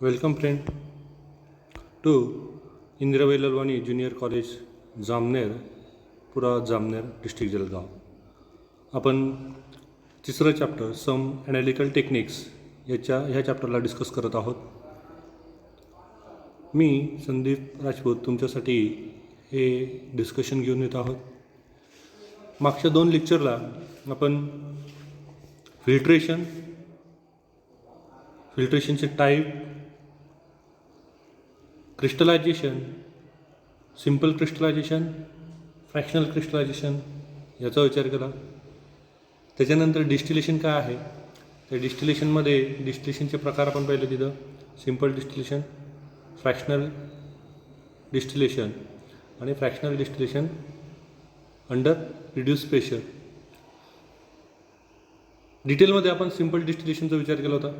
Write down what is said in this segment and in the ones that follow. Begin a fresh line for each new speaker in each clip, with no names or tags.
Welcome friend to Indirabai Lalwani junior college Jamner, पुरा Jamner district Jalgaon. आपण तिसरं चॅप्टर सम ॲनालिटिकल टेक्निक्स ह्या चॅप्टरला डिस्कस करत आहोत. मी संदीप राजपूत तुमच्यासाठी हे डिस्कशन घेऊन येत आहोत. मागच्या 2 लेक्चरला आपण फिल्ट्रेशनचे type, crystallization, simple crystallization, fractional crystallization याचा विचार केला. त्याच्यानंतर डिस्टिलेशन काय आहे, त्या डिस्टिलेशनमध्ये डिस्टिलेशनचे प्रकार आपण पाहिले तिथं सिंपल डिस्टिलेशन, फ्रॅक्शनल डिस्टिलेशन आणि fractional distillation under reduce pressure. डिटेलमध्ये आपण सिंपल डिस्टिलेशनचा विचार केला होता.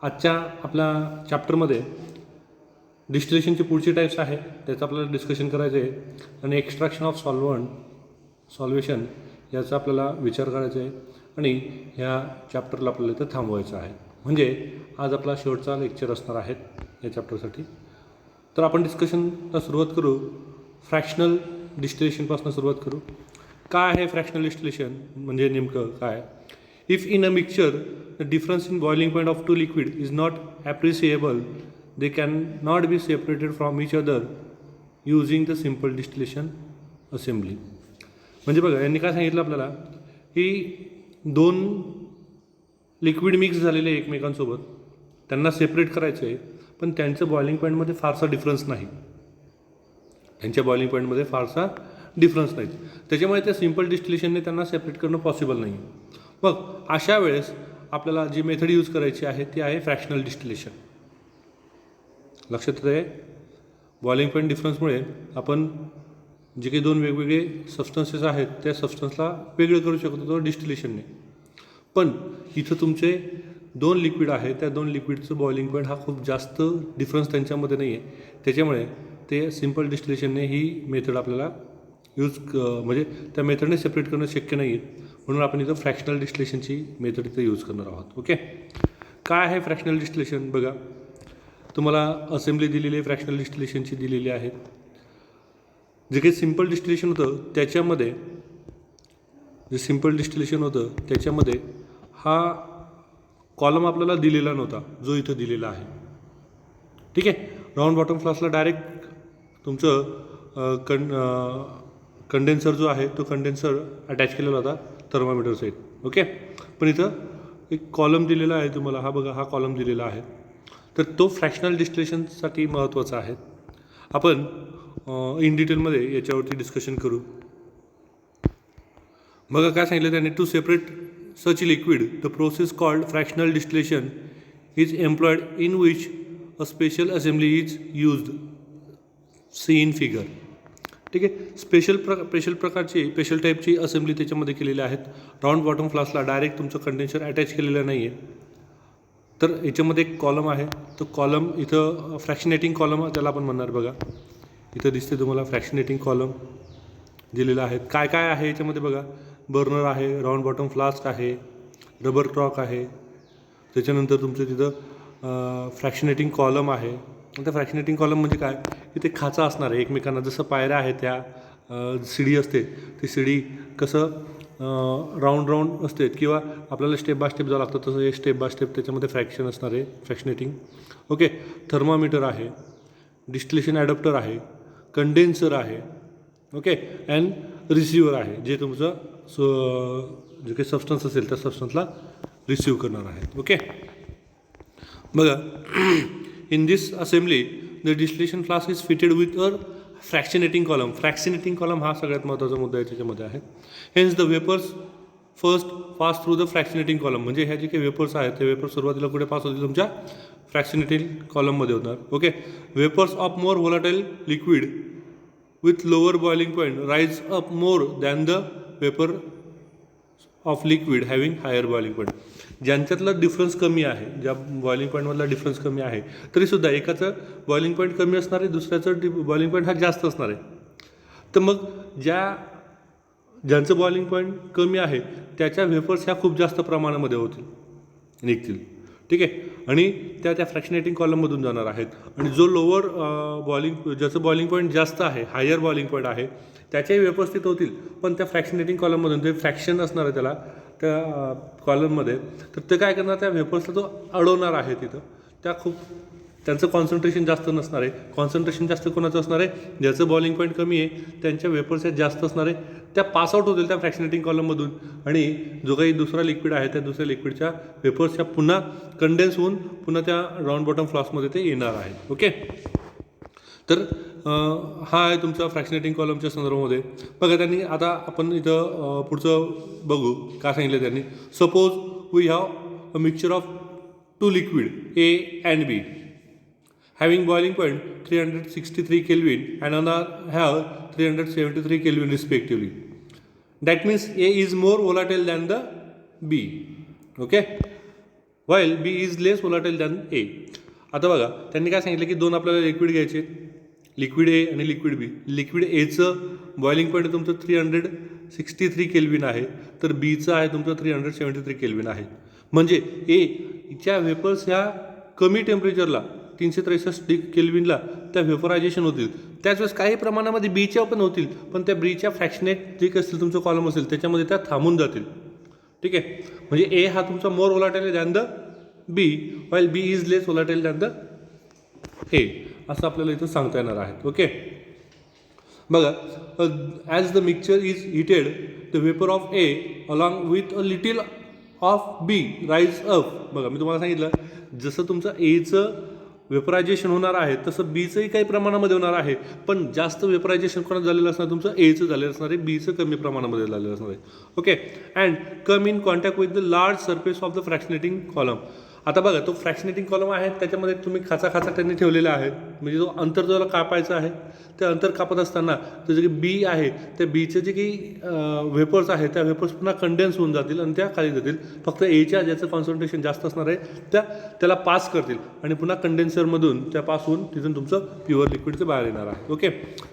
आजच्या आपल्या चॅप्टरमध्ये डिस्टिलेशनचे पुढचे टाईप्स आहे त्याचं आपल्याला डिस्कशन करायचं आहे आणि एक्स्ट्रॅक्शन ऑफ सॉल्वेशन याचा आपल्याला विचार करायचा आहे आणि ह्या चॅप्टरला आपल्याला इथं थांबवायचं आहे. म्हणजे आज आपला शेवटचा लेक्चर असणार आहे या चॅप्टरसाठी. तर आपण डिस्कशनला सुरुवात करू. फ्रॅक्शनल डिस्टिलेशनपासून सुरुवात करू. काय आहे फ्रॅक्शनल डिस्टिलेशन म्हणजे नेमकं काय? If in a mixture the difference in boiling point of two liquid is not appreciable, they cannot be separated from each other using the simple distillation assembly. म्हणजे बघा यांनी काय सांगितलं आपल्याला की 2 लिक्विड मिक्स झालेले एकमेकांसोबत, त्यांना सेपरेट करायचं आहे, पण त्यांचं बॉइलिंग पॉईंटमध्ये फारसा डिफरन्स नाही. त्याच्यामुळे त्या सिंपल डिस्टिलेशनने त्यांना सेपरेट करणं पॉसिबल नाही. मग अशा वेळेस आपल्याला जी मेथड यूज करायची आहे ती आहे फ्रॅक्शनल डिस्टिलेशन. लक्षात आहे, बॉइलिंग पॉईंट डिफरन्समुळे आपण जे काही 2 वेगवेगळे सबस्टन्सेस आहेत त्या सबस्टन्सला वेगळं करू शकतो तो डिस्टिलेशनने. पण इथं तुमचे 2 लिक्विड आहे, त्या 2 लिक्विडचं बॉइलिंग पॉईंट हा खूप जास्त डिफरन्स त्यांच्यामध्ये नाही आहे. त्याच्यामुळे ते सिंपल डिस्टिलेशनने ही मेथड आपल्याला म्हणजे त्या मेथडने सेपरेट करणं शक्य नाही आहे. म्हणून आपण इथं फ्रॅक्शनल डिस्टिलेशनची मेथड इथं यूज करणार आहोत. ओके, काय आहे फ्रॅक्शनल डिस्टिलेशन? बघा, तुम्हाला असेंब्ली दिलेली आहे, फ्रॅक्शनल डिस्टिलेशनची दिलेली आहे. जे काही सिंपल डिस्टिलेशन होतं त्याच्यामध्ये हा कॉलम आपल्याला दिलेला नव्हता जो इथं दिलेला आहे. ठीक आहे, राऊंड बॉटम फ्लास्कला डायरेक्ट तुमचं कंडेन्सर जो आहे तो कंडेन्सर अटॅच केलेला होता थर्मामीटर सहित. ओके, पण इथं एक कॉलम दिलेला आहे तुम्हाला, हा बघा, हा कॉलम दिलेला आहे. तर तो फ्रॅक्शनल डिस्टिलेशनसाठी महत्त्वाचा आहे. आपण इन डिटेलमध्ये याच्यावरती डिस्कशन करू. बघा काय सांगितलं त्याने, to separate such liquid the process called fractional distillation is employed in which a special assembly is used, see in figure. ठीक आहे, स्पेशल टाईपची असेंब्ली त्याच्यामध्ये केलेली आहेत. राऊंड बॉटम फ्लास्कला डायरेक्ट तुमचं कंडेन्सर अटॅच केलेलं नाही आहे. तर याच्यामध्ये एक कॉलम आहे, तो कॉलम इथं फ्रॅक्शनेटिंग कॉलम त्याला आपण म्हणणार. बघा इथं दिसते तुम्हाला फ्रॅक्शनेटिंग कॉलम दिलेला आहे. काय काय आहे याच्यामध्ये बघा, बर्नर आहे, राऊंड बॉटम फ्लास्क आहे, रबर ट्रॉक आहे, त्याच्यानंतर तुमचं तिथं फ्रॅक्शनेटिंग कॉलम आहे. त्या फ्रॅक्शनेटिंग कॉलम म्हणजे काय, इथे खाचा असणार आहे एकमेकांना, जसं पायऱ्या आहेत त्या शिडी असते, ती शिडी कसं राऊंड असते किंवा आपल्याला स्टेप बाय स्टेप जावं लागतं, तसं हे स्टेप बाय स्टेप त्याच्यामध्ये फ्रॅक्शन असणार आहे, फ्रॅक्शनेटिंग. ओके, थर्मामीटर आहे, डिस्टिलेशन ॲडॅप्टर आहे, कंडेन्सर आहे. ओके, अँड रिसिव्हर आहे, जे तुमचं जे काही सबस्टन्स असेल त्या सबस्टन्सला रिसिव्ह करणार आहे. ओके, बघा, in this assembly the distillation flask is fitted with a fractionating column. Fractionating column हा सगळ्यात महत्त्वाचा मुद्दा आहे त्याच्यामध्ये आहे. Hence the vapours first pass through the fractionating column. म्हणजे ह्या जे काही वेपर्स आहेत ते वेपर्स सुरुवातीला कुठे पास होतील, तुमच्या फ्रॅक्शनेटिंग कॉलममध्ये होणार. Okay, vapours of more volatile liquid with lower boiling point rise up more than the vapour of liquid having higher boiling point. ज्यांच्यातला डिफरन्स कमी आहे, ज्या बॉइलिंग पॉईंटमधला डिफरन्स कमी आहे, तरीसुद्धा एकाचं बॉइलिंग पॉईंट कमी असणार आहे, दुसऱ्याचं बॉइलिंग पॉईंट हा जास्त असणार आहे. तर मग ज्यांचं बॉइलिंग पॉईंट कमी आहे त्याच्या वेपर्स ह्या खूप जास्त प्रमाणामध्ये निघतील. ठीक आहे. आणि त्या फ्रॅक्शनेटिंग कॉलममधून जाणार आहेत. आणि जो लोअर ज्याचं बॉइलिंग पॉईंट जास्त आहे, हायर बॉइलिंग पॉईंट आहे, त्याच्याही वेपर्स तिथं होतील, पण त्या फ्रॅक्शनेटिंग कॉलममधून जे फ्रॅक्शन असणार आहे त्याला त्या कॉलममध्ये, तर ते काय करणार, त्या वेपर्सला तो अडवणार आहे तिथं. त्यांचं कॉन्सन्ट्रेशन जास्त नसणार आहे. कॉन्सन्ट्रेशन जास्त कोणाचं असणार आहे, ज्याचं बॉइलिंग पॉईंट कमी आहे त्यांच्या वेपर्स जास्त असणार आहे, त्या पासआउट होतील त्या फ्रॅक्शनेटिंग कॉलममधून. आणि जो काही दुसरा लिक्विड आहे त्या दुसऱ्या लिक्विडच्या वेपर्सच्या पुन्हा कंडेन्स होऊन पुन्हा त्या राऊंड बॉटम फ्लास्कमध्ये ते येणार आहे. ओके. तर हा आहे तुमचा फ्रॅक्शनेटिंग कॉलमच्या संदर्भामध्ये. बघा त्यांनी आता आपण इथं पुढचं बघू काय सांगितलं त्यांनी. Suppose we have a mixture of two liquid A and B having boiling point 363 Kelvin and another have 373 Kelvin respectively. That means A is more volatile than the B. Okay, while B is less volatile than A. आता बघा त्यांनी काय सांगितलं की दोन आपल्याला liquid घ्यायचे, liquid A आणि लिक्विड बी. लिक्विड एचं बॉइलिंग पॉईंट तुमचं 363 केल्विन आहे, तर बीचं आहे तुमचं 373 केल्विन आहे. म्हणजे एच्या वेपर्स ह्या कमी टेम्परेचरला 363 केल्विनला त्या व्हेपरायझेशन होतील. त्याच वेळेस काही प्रमाणामध्ये बीच्या पण होतील, पण त्या बीच्या फ्रॅक्शनेट जे काही असतील तुमचं कॉलम असेल त्याच्यामध्ये त्या थांबून जातील. ठीक आहे. म्हणजे ए हा तुमचा more volatile than the B, while B is less volatile than the A, असं आपल्याला इथं सांगता येणार आहे. ओके. बघा, as the mixture is heated the vapour of A along with a little of B rise up. बघा मी तुम्हाला सांगितलं जसं तुमचं एचं वेपरायझेशन होणार आहे तसं बीचंही काही प्रमाणामध्ये होणार आहे, पण जास्त वेपरायझेशन कोणाचं झालेलं असणार, तुमचं एचं झालेलं असणार आहे, बीचं कमी प्रमाणामध्ये झालेलं असणार आहे. Okay. And come in contact with the large surface of the fractionating column. आता बघा तो फ्रॅक्शनेटिंग कॉलम आहे त्याच्यामध्ये तुम्ही खाचा त्यांनी ठेवलेला आहे, म्हणजे जो अंतर ज्याला कापायचं आहे ते अंतर कापत असताना तो जे बी आहे त्या बीचे जे काही वेपर्स आहेत त्या वेपर्स पुन्हा कंडेन्स होऊन जातील आणि त्या खाली जातील. फक्त एच्या ज्याचं कॉन्सन्ट्रेशन जास्त असणार आहे त्याला पास करतील आणि पुन्हा कंडेन्सरमधून त्या पास होऊन तिथून तुमचं प्युअर लिक्विडचं बाहेर येणार आहे. Okay.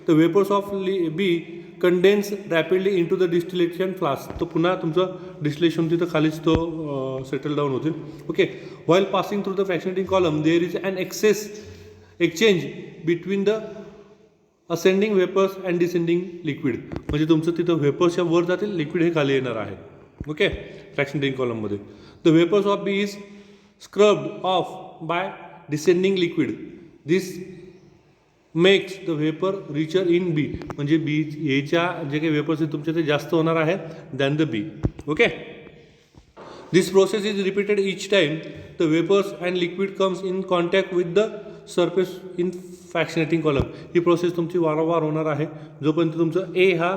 The vapours of B condense rapidly into the distillation flask. तो पुन्हा तुमचं डिस्टिलेशन तिथं खालीच तो सेटल डाऊन होतील. Okay. While passing through the fractionating column, there is an exchange between the ascending vapors and descending liquid. म्हणजे तुमचं तिथं वेपर्सच्या वर जातील, लिक्विड हे खाली येणार आहे. ओके. फ्रॅक्शनेटिंग कॉलममध्ये the vapours of B is scrubbed off by descending liquid. This makes the vapour richer in B. म्हणजे बी एच्या जे काही वेपर्स आहेत तुमचे ते जास्त होणार आहे than the B. Okay. This process is repeated each time the vapors and liquid comes in contact with the surface in fractionating column. He process तुमची वारंवार होणार आहे जोपर्यंत तुमचं ए हा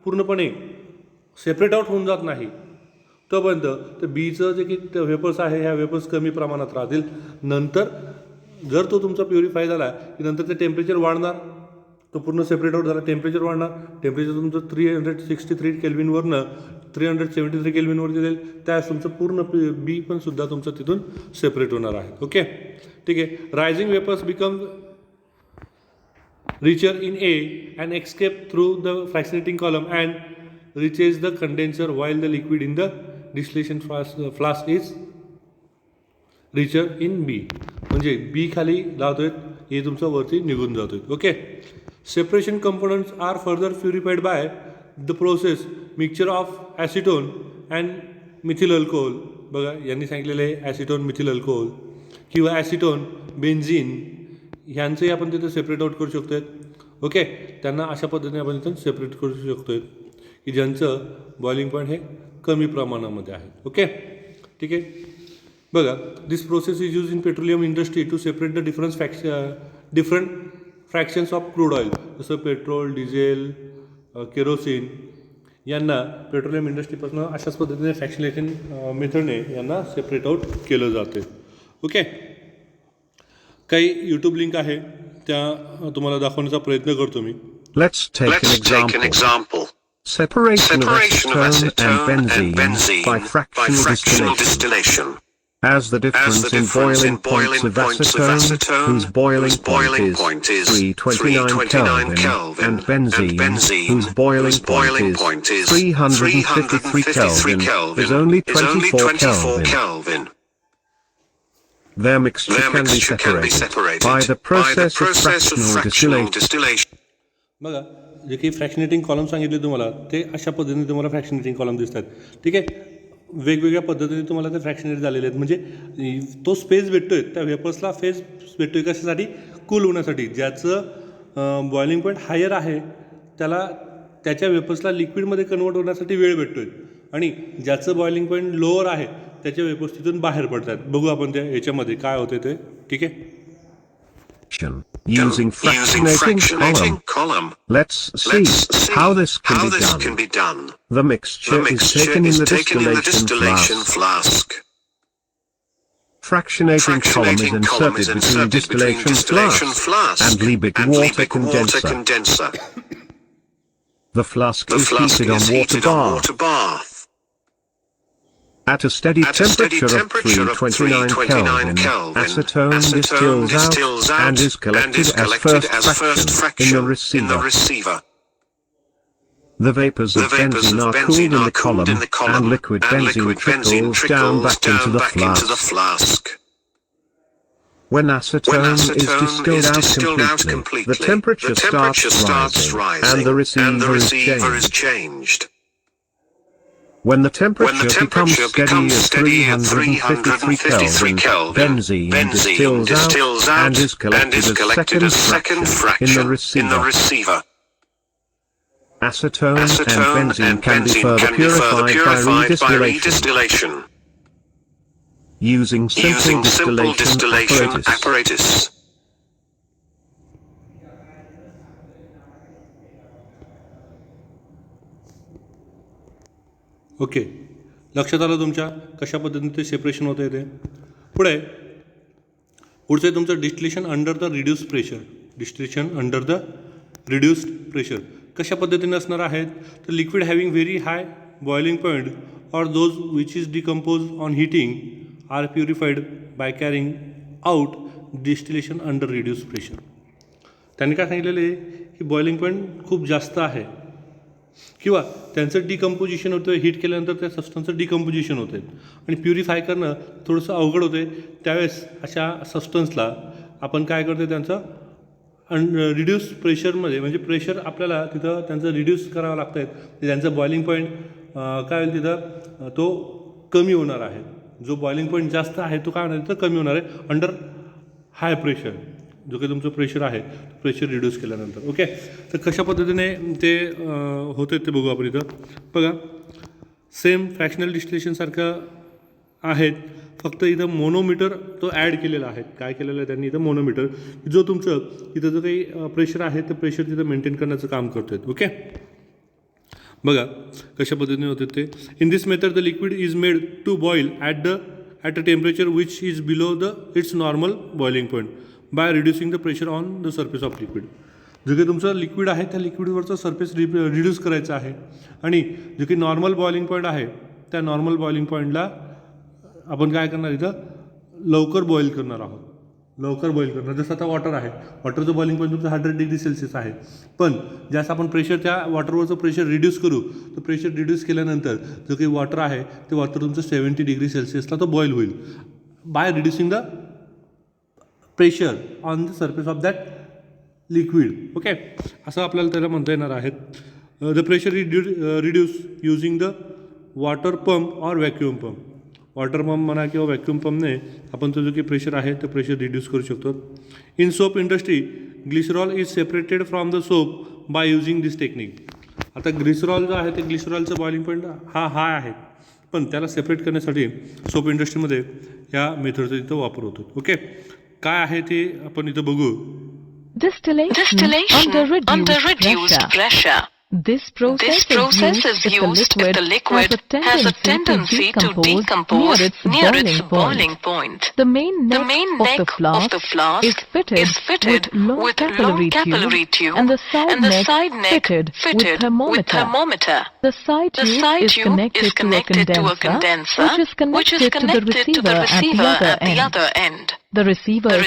पूर्णपणे सेपरेट आउट होऊन जात नाही तोपर्यंत. तर बीचं जे की वेपर्स आहे ह्या वेपर्स कमी प्रमाणात राहतील. नंतर जर तो तुमचा प्युरिफाय झाला की नंतर ते टेम्परेचर वाढणार, तो पूर्ण सेपरेट आउट झाला, टेम्परेचर वाढणार. टेम्परेचर तुमचं 363 केल्विनवरनं 373 केल्विनवर दिलेलं त्यास तुमचं पूर्ण बी पण सुद्धा तुमचं तिथून सेपरेट होणार आहे. ओके. ठीक आहे. Rising vapours become richer in A and escape through the fractionating column and reaches the condenser while the liquid in the distillation flask is richer in B. म्हणजे बी खाली लावतोय, हे तुमचं वरती निघून जातोय. Okay. Separation components are further purified by the process mixture of acetone and methyl alcohol. बघा यांनी सांगितलेलं आहे ॲसिटोन मिथिल अल्कोहोल किंवा ॲसिटोन बेन्झीन ह्यांचंही आपण तिथं सेपरेट आउट करू शकतो. ओके. त्यांना अशा पद्धतीने आपण इथून सेपरेट करू शकतो की ज्यांचं बॉइलिंग पॉईंट हे कमी प्रमाणामध्ये आहे. ओके. ठीक आहे. बघा this process is use in petroleum industry to separate the different fractions of crude oil. जसं पेट्रोल, डिझेल, केरोसिन यांना पेट्रोलियम इंडस्ट्रीपासून अशाच पद्धतीने फ्रॅक्शनेशन मेथडने यांना सेपरेट आउट केलं जाते. ओके. काही यूट्यूब लिंक आहे त्या तुम्हाला दाखवण्याचा प्रयत्न करतो मी.
Let's take an example. Separation of acetone and benzene by fractional distillation. As the difference in boiling points of acetone, whose boiling point is 329 Kelvin, and benzene, whose boiling point is 353 Kelvin, is only 24 Kelvin. Their mixture can be separated by the process of fractional distillation.
बघा जे काही फ्रॅक्शनेटिंग column सांगितले तुम्हाला ते अशा पद्धतीने तुम्हाला फ्रॅक्शनेटिंग column दिसतात. ठीक आहे, वेगवेगळ्या पद्धतीने तुम्हाला ते फ्रॅक्शनेट झालेले आहेत. म्हणजे तो स्पेस भेटतोय त्या वेपर्सला, फेज भेटतोय कशासाठी? कूल होण्यासाठी. ज्याचं बॉइलिंग पॉईंट हायर आहे त्याला त्याच्या वेपर्सला लिक्विडमध्ये कन्वर्ट होण्यासाठी वेळ भेटतोय, आणि ज्याचं बॉइलिंग पॉईंट लोअर आहे त्याच्या वेपर्स तिथून बाहेर पडतात. बघू आपण त्या याच्यामध्ये काय होते ते. ठीक आहे,
using fractionating column. Let's see how this can be done. The mixture is taken in the distillation flask. Fractionating column is inserted between distillation flask and Liebig water condenser. The flask is heated on water bath. At a steady temperature of 329 Kelvin, acetone distills out and is collected as first fraction in the receiver. The vapors of benzene are cooled in the column, and liquid benzene trickles down back into the flask. When acetone is distilled out completely, the temperature starts rising, and the receiver is changed. When the temperature becomes steady at 353 Kelvin, benzene distills out and is collected as second fraction in the receiver. Acetone and benzene can be further purified by redistillation using simple distillation apparatus.
Okay, लक्षात आलं तुमच्या कशा पद्धतीने ते separation होतं आहे ते. पुढचं आहे तुमचं distillation under the reduced pressure. Distillation under the reduced pressure कशा पद्धतीने असणार आहेत? तर liquid having very high boiling point और those which is decompose on heating are purified by carrying out distillation under reduced pressure. त्यांनी काय सांगितलेलं आहे की बॉइलिंग पॉईंट खूप जास्त आहे किंवा त्यांचं डिकम्पोजिशन होतं, हीट केल्यानंतर त्या सबस्टन्सचं डिकम्पोजिशन होतं आणि प्युरिफाय करणं थोडंसं अवघड होतं. त्यावेळेस अशा सबस्टन्सला आपण काय करतो, त्यांचं रिड्यूस प्रेशरमध्ये, म्हणजे प्रेशर आपल्याला तिथं त्यांचं रिड्यूस करावं लागतं आहे. त्यांचं बॉइलिंग पॉईंट काय होईल तिथं तो कमी होणार आहे. जो बॉइलिंग पॉईंट जास्त आहे तो काय होणार तिथं कमी होणार आहे अंडर हाय प्रेशर. जो काही तुमचं प्रेशर आहे प्रेशर रिड्यूस केल्यानंतर. ओके, तर कशा पद्धतीने ते होते ते बघू आपण इथं. बघा, सेम फ्रॅक्शनल डिस्टिलेशनसारखं आहेत, फक्त इथं मोनोमीटर तो ॲड केलेला आहे. काय केलेलं आहे त्यांनी इथं? मोनोमीटर, जो तुमचं इथं जो काही प्रेशर आहे ते प्रेशर तिथं मेंटेन करण्याचं काम करतो आहे. ओके, बघा कशा पद्धतीने होते ते. In this method the liquid is made to boil at a temperature which is below its normal boiling point by reducing the pressure on the surface of liquid. जे काही तुमचं लिक्विड आहे त्या लिक्विडवरचं सरफेस रिड्यूस करायचं आहे, आणि जे काही नॉर्मल बॉइलिंग पॉईंट आहे त्या नॉर्मल बॉइलिंग पॉईंटला आपण काय करणार इथं लवकर बॉईल करणार आहोत. लवकर बॉईल करणार. जसं आता वॉटर आहे, वॉटरचं बॉइलिंग पॉईंट तुमचं 100 डिग्री सेल्सिअस आहे, पण ज्यास आपण प्रेशर त्या वॉटरवरचं प्रेशर रिड्यूस करू, तर प्रेशर रिड्यूस केल्यानंतर जो काही वॉटर आहे ते वॉटर तुमचं 70 डिग्री सेल्सिअसला तो बॉईल होईल bye reducing the pressure on the surface of that liquid. Okay, असं आपल्याला त्याला म्हणता येणार आहेत. The pressure reduce using the water pump और व्हॅक्यूम पंप. वॉटर पंप म्हणा किंवा व्हॅक्यूम पंपने आपण तो जो काही प्रेशर आहे ते प्रेशर रिड्यूस करू शकतो. In soap industry glycerol is separated from the soap by using this technique. आता ग्लिसरॉल जो आहे ते ग्लिसरॉलचं बॉइलिंग पॉईंट हा हाय आहे, पण त्याला सेपरेट करण्यासाठी सोप इंडस्ट्रीमध्ये या मेथडचा इथं वापर होतो. ओके, काय आहे ते आपण इथं बघू.
Distillation under reduced pressure. This process is used if the liquid has a tendency to decompose near its boiling point.
The main neck of the flask is fitted with long capillary tube
and the side neck
fitted with thermometer.
The side tube is connected to a condenser
which is connected to the receiver at the other end.
The receiver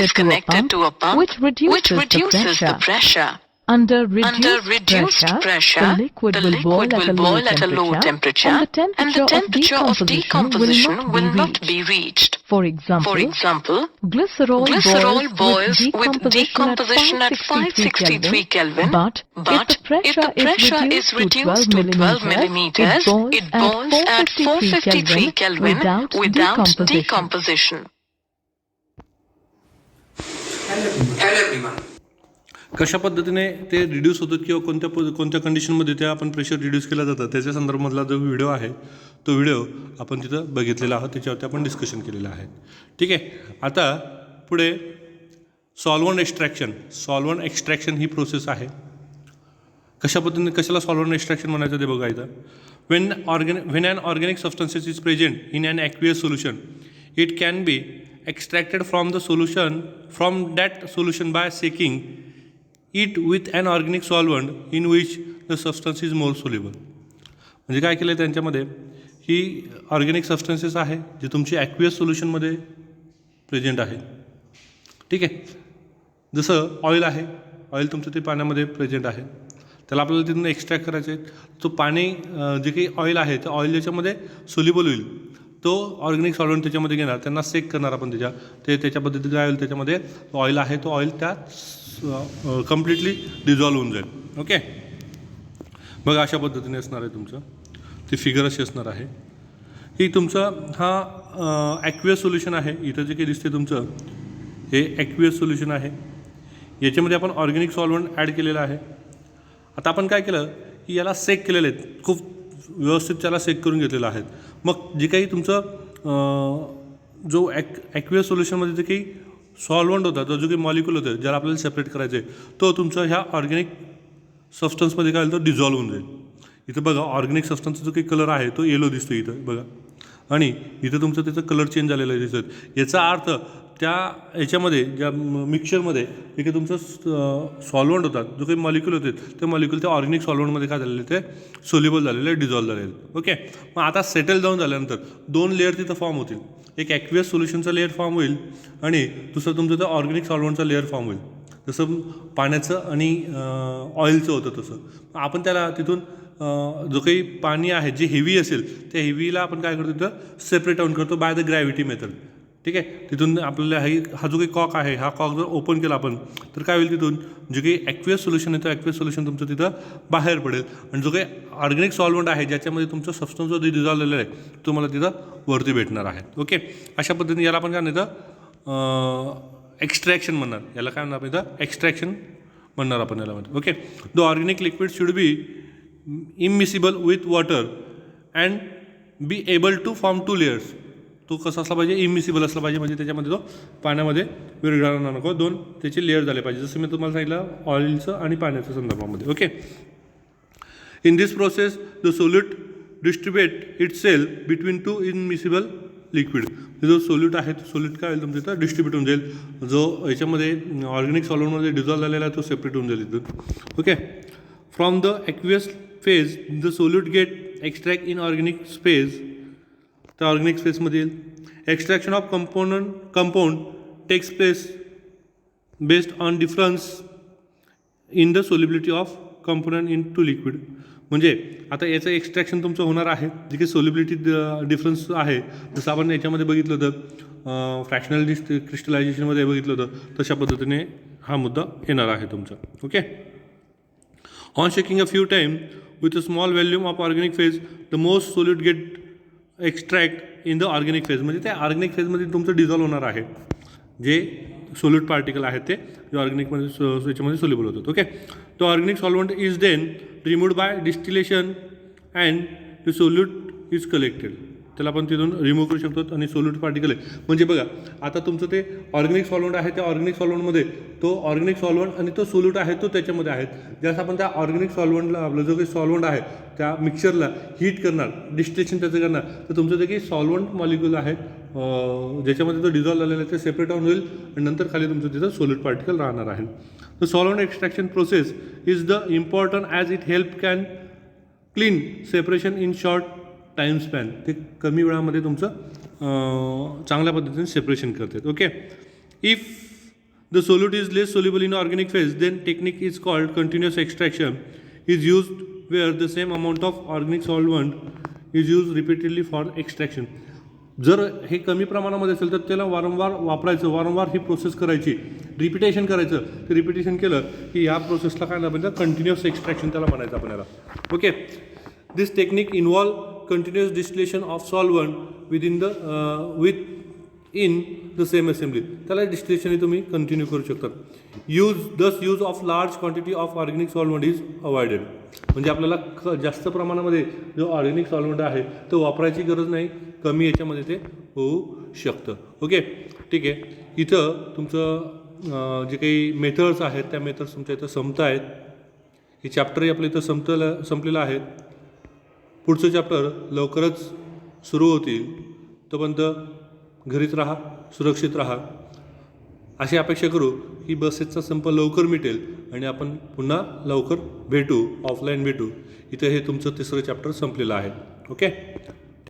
is connected to a pump which reduces the pressure. Under reduced pressure, the liquid will boil at a low temperature, and the temperature of decomposition will not be reached. For example, glycerol boils with decomposition at 563 Kelvin, but if the pressure is reduced to 12 millimeters, it boils at 453 Kelvin without decomposition.
Hello everyone.
कशा पद्धतीने ते reduce होतात किंवा कोणत्या कंडिशनमध्ये ते आपण pressure reduce केलं जातं त्याच्या संदर्भामधला जो व्हिडिओ आहे तो व्हिडिओ आपण तिथं बघितलेला आहोत, त्याच्यावरती आपण डिस्कशन केलेलं आहे. ठीक आहे. आता पुढे सॉल्वंट एक्स्ट्रॅक्शन ही प्रोसेस आहे. कशा पद्धतीने कशाला सॉल्वंट एक्स्ट्रॅक्शन म्हणायचं ते बघायचं. When an organic substances is present in an aqueous solution, it can be extracted from that solution by shaking it with an organic solvent in which the substance is more soluble. म्हणजे काय केलं त्यांच्यामध्ये ही organic substances आहे जी तुमची aqueous सोल्युशनमध्ये present आहे. ठीक आहे. जसं ऑइल आहे, ऑइल तुमचं ते पाण्यामध्ये प्रेझेंट आहे, त्याला आपल्याला तिथून एक्स्ट्रॅक्ट करायचं आहे. तो पाणी जे काही ऑइल आहे ते ऑइल ज्याच्यामध्ये सोल्युबल होईल तो ऑर्गॅनिक सॉल्वंट त्याच्यामध्ये घेणार, त्यांना सेक करणार आपण त्याच्या पद्धतीने काय होईल त्याच्यामध्ये ऑइल आहे तो ऑइल त्यात कम्प्लिटली डिझॉल्व होऊन जाईल. ओके. बघा अशा पद्धतीने असणार आहे तुमचं ती फिगर अशी असणार आहे. ही तुमचं हा ॲक्वियस सोल्युशन आहे. इथं जे काही दिसते तुमचं हे ॲक्वियस सोल्युशन आहे. याच्यामध्ये आपण ऑर्गॅनिक सॉल्वंट ॲड केलेलं आहे. आता आपण काय केलं की याला सेक केलेले आहेत, खूप व्यवस्थित त्याला सेक करून घेतलेलं आहे. मग जे काही तुमचं जो ॲक्वियस सोल्युशनमध्ये जे काही सॉल्वंट होता तो जो काही मॉलिक्यूल होतं ज्याला आपल्याला सेपरेट करायचं आहे तो तुमचा ह्या ऑर्गॅनिक सबस्टन्समध्ये काय होईल तो डिझॉल्व होऊन जाईल. इथं बघा ऑर्गॅनिक सबस्टन्सचा जो काही कलर आहे तो येलो दिसतो इथं बघा, आणि इथं तुमचं त्याचं कलर चेंज झालेलं आहे दिसत. याचा अर्थ त्या याच्यामध्ये ज्या मिक्सचरमध्ये जे काही तुमचं सॉल्वंट होतात जो काही मॉलिक्यूल होते ते मॉलिक्यूल त्या ऑर्गॅनिक सॉल्वंटमध्ये काय झालेले ते सोल्युबल झालेले डिझॉल्व झालेले. ओके. मग आता सेटल डाऊन झाल्यानंतर दोन लेअर तिथं फॉर्म होतील. एक ॲक्वियस सोल्युशनचा लेअर फॉर्म होईल आणि दुसरं तुमचं त्या ऑर्गॅनिक सॉल्वंटचा लेअर फॉर्म होईल. जसं पाण्याचं आणि ऑइलचं होतं तसं आपण त्याला तिथून जो काही पाणी आहे जे हेवी असेल त्या हेवीला आपण काय करतो तिथं सेपरेट आउट करतो बाय द ग्रॅव्हिटी मेथड. ठीक आहे. तिथून आपल्याला हा जो काही कॉक आहे हा कॉक जर ओपन केला आपण तर काय होईल तिथून जे काही ॲक्वियस सोल्युशन आहे तो ॲक्वियस सोल्युशन तुमचं तिथं बाहेर पडेल आणि जो काही ऑर्गॅनिक सॉल्वंट आहे ज्याच्यामध्ये तुमचं सबस्टन्स जो डिझॉल्व झालेला आहे तो मला तिथं वरती भेटणार आहे. ओके. अशा पद्धतीने याला आपण काय म्हणतो एक्स्ट्रॅक्शन म्हणणार. याला काय म्हणणार आपण इथं एक्स्ट्रॅक्शन म्हणणार आपण याला म्हणतो. Okay. The organic liquid should be immiscible with water and be able to form 2 layers. तो कसा असला पाहिजे इमिसिबल असला पाहिजे म्हणजे त्याच्यामध्ये तो पाण्यामध्ये विरघळणार नको, दोन त्याचे लेअर झाले पाहिजे जसं मी तुम्हाला सांगितलं ऑइलचं आणि पाण्याच्या संदर्भामध्ये. Okay. In this process the solute distribute it self between 2 immiscible liquid. जो सोल्यूट आहे तो सोल्यूट काय होईल तुमच्या इथं डिस्ट्रीब्यूट होऊन जाईल. जो याच्यामध्ये ऑर्गॅनिक सॉल्वंटमध्ये डिझॉल्व झालेला आहे तो सेपरेट होऊन जाईल इथून. Okay. From the aqueous phase the solute get extract in organic space. त्या ऑर्गॅनिक स्पेसमधील extraction of compound takes place based on difference in the solubility of component in two liquid. म्हणजे आता याचं एक्स्ट्रॅक्शन तुमचं होणार आहे जे काही सोल्युबिलिटी डिफरन्स आहे जसं आपण याच्यामध्ये बघितलं होतं फ्रॅक्शनल क्रिस्टलायझेशनमध्ये बघितलं होतं तशा पद्धतीने हा मुद्दा येणार आहे तुमचा. Okay. On shaking a few time with a small volume of organic phase the most solute get extract in the organic phase. म्हणजे त्या ऑर्गॅनिक फेजमध्ये तुमचं डिझॉल्व होणार आहे जे सोल्यूट पार्टिकल आहेत ते जे ऑर्गॅनिकमध्ये याच्यामध्ये सोल्युबल होतात. Okay. The organic solvent is then removed by distillation and the solute is collected. त्याला आपण तिथून रिमूव्ह करू शकतो आणि सोल्यूट पार्टिकल आहे म्हणजे बघा आता तुमचं ते ऑर्गॅनिक सॉल्वंट आहे त्या ऑर्गॅनिक सॉल्वंटमध्ये तो ऑर्गॅनिक सॉल्वंट आणि तो सोल्यूट आहे तो त्याच्यामध्ये आहेत. ज्यास आपण त्या ऑर्गॅनिक सॉल्वंटला आपलं जो काही सॉल्वंट आहे त्या मिक्सचरला हीट करणार डिस्टिलेशन त्याचं करणार तर तुमचं जे काही सॉल्वंट मॉलिक्यूल आहे ज्याच्यामध्ये तो डिझॉल्व झालेला आहे ते सेपरेट आउट होईल आणि नंतर खाली तुमचं तिथं सोल्यूट पार्टिकल राहणार आहे. The solvent extraction process is the important as it help can clean separation in short time span. ते कमी वेळामध्ये तुमचं चांगल्या पद्धतीने सेपरेशन करतात. Okay. If the solute is less soluble in organic phase, then technique is called continuous extraction is used where the same amount of organic solvent is used repeatedly for extraction. जर हे कमी प्रमाणामध्ये असेल तर त्याला वारंवार वापरायचं, वारंवार ही प्रोसेस करायची, रिपिटेशन करायचं. ते रिपिटेशन केलं की या प्रोसेसला काय म्हणतात कंटिन्युअस एक्स्ट्रॅक्शन त्याला म्हणायचं आपल्याला. Okay, this technique involve continuous distillation of solvent with in the same assembly. त्याला डिस्टिलेशन तुम्ही कंटिन्यू करू शकता. Use of large quantity of organic solvent is avoided. म्हणजे आपल्याला जास्त प्रमाणामध्ये जो ऑर्गॅनिक सॉल्वंट आहे तो वापरायची गरज नाही, कमी याच्यामध्ये ते होऊ शकतं. ओके, ठीक आहे. इथं तुमचं जे काही मेथड्स आहेत त्या मेथड्स तुमच्या इथं संपत आहेत. हे चॅप्टरही आपल्या इथं संपलेलं आहे. पुढचं चॅप्टर लवकरच सुरू होतील. तोपर्यंत घरीच राहा, सुरक्षित राहा, अशी अपेक्षा करू की बसेसचा संप लवकर मिटेल आणि आपण पुन्हा लवकर भेटू, ऑफलाईन भेटू. इथं हे तुमचं तिसरं चॅप्टर संपलेलं आहे. ओके.